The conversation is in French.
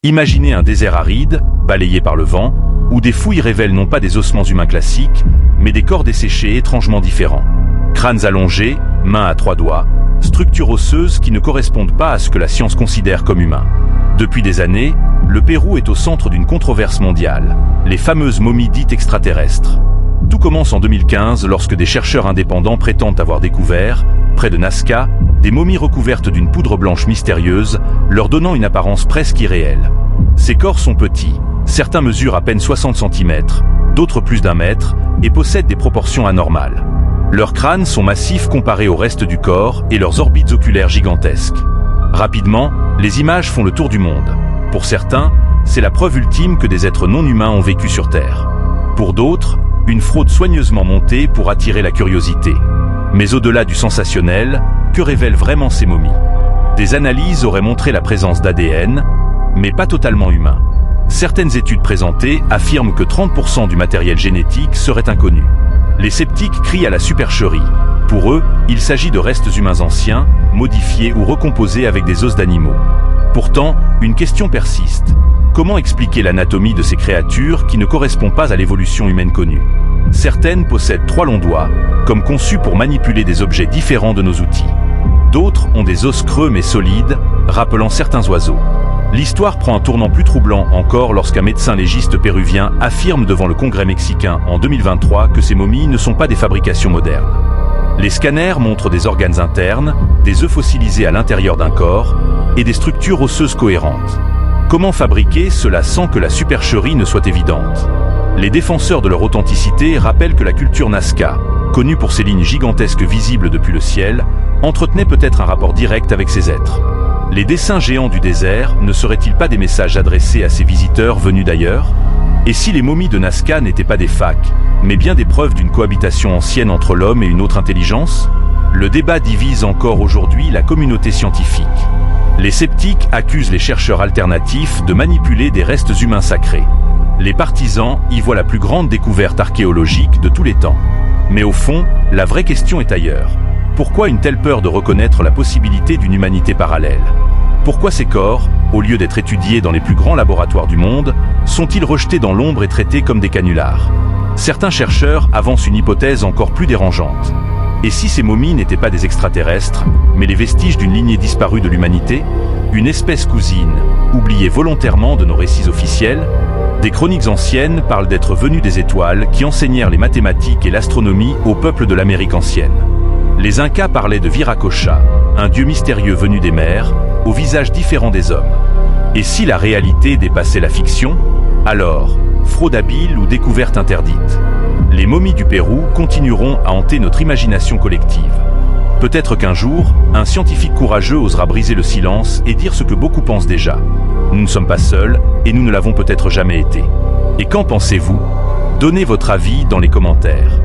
Imaginez un désert aride, balayé par le vent, où des fouilles révèlent non pas des ossements humains classiques, mais des corps desséchés étrangement différents. Crânes allongés, mains à 3 doigts, structures osseuses qui ne correspondent pas à ce que la science considère comme humain. Depuis des années, le Pérou est au centre d'une controverse mondiale, les fameuses momies dites extraterrestres. Tout commence en 2015 lorsque des chercheurs indépendants prétendent avoir découvert, près de Nazca, des momies recouvertes d'une poudre blanche mystérieuse, leur donnant une apparence presque irréelle. Ces corps sont petits, certains mesurent à peine 60 cm, d'autres plus d'1 mètre, et possèdent des proportions anormales. Leurs crânes sont massifs comparés au reste du corps et leurs orbites oculaires gigantesques. Rapidement, les images font le tour du monde. Pour certains, c'est la preuve ultime que des êtres non humains ont vécu sur Terre. Pour d'autres, une fraude soigneusement montée pour attirer la curiosité. Mais au-delà du sensationnel, que révèlent vraiment ces momies? Des analyses auraient montré la présence d'ADN, mais pas totalement humain. Certaines études présentées affirment que 30% du matériel génétique serait inconnu. Les sceptiques crient à la supercherie. Pour eux, il s'agit de restes humains anciens, modifiés ou recomposés avec des os d'animaux. Pourtant, une question persiste. Comment expliquer l'anatomie de ces créatures qui ne correspond pas à l'évolution humaine connue? Certaines possèdent 3 longs doigts, comme conçus pour manipuler des objets différents de nos outils. D'autres ont des os creux mais solides, rappelant certains oiseaux. L'histoire prend un tournant plus troublant encore lorsqu'un médecin légiste péruvien affirme devant le Congrès mexicain en 2023 que ces momies ne sont pas des fabrications modernes. Les scanners montrent des organes internes, des œufs fossilisés à l'intérieur d'un corps et des structures osseuses cohérentes. Comment fabriquer cela sans que la supercherie ne soit évidente? Les défenseurs de leur authenticité rappellent que la culture Nazca, connue pour ses lignes gigantesques visibles depuis le ciel, entretenait peut-être un rapport direct avec ces êtres. Les dessins géants du désert ne seraient-ils pas des messages adressés à ces visiteurs venus d'ailleurs? Et si les momies de Nazca n'étaient pas des facs, mais bien des preuves d'une cohabitation ancienne entre l'homme et une autre intelligence? Le débat divise encore aujourd'hui la communauté scientifique. Les sceptiques accusent les chercheurs alternatifs de manipuler des restes humains sacrés. Les partisans y voient la plus grande découverte archéologique de tous les temps. Mais au fond, la vraie question est ailleurs. Pourquoi une telle peur de reconnaître la possibilité d'une humanité parallèle? Pourquoi ces corps, au lieu d'être étudiés dans les plus grands laboratoires du monde, sont-ils rejetés dans l'ombre et traités comme des canulars? Certains chercheurs avancent une hypothèse encore plus dérangeante. Et si ces momies n'étaient pas des extraterrestres, mais les vestiges d'une lignée disparue de l'humanité? Une espèce cousine, oubliée volontairement de nos récits officiels? Des chroniques anciennes parlent d'êtres venus des étoiles qui enseignèrent les mathématiques et l'astronomie au peuple de l'Amérique ancienne. Les Incas parlaient de Viracocha, un dieu mystérieux venu des mers, au visage différent des hommes. Et si la réalité dépassait la fiction? Alors, fraude habile ou découverte interdite? Les momies du Pérou continueront à hanter notre imagination collective. Peut-être qu'un jour, un scientifique courageux osera briser le silence et dire ce que beaucoup pensent déjà. Nous ne sommes pas seuls, et nous ne l'avons peut-être jamais été. Et qu'en pensez-vous? Donnez votre avis dans les commentaires.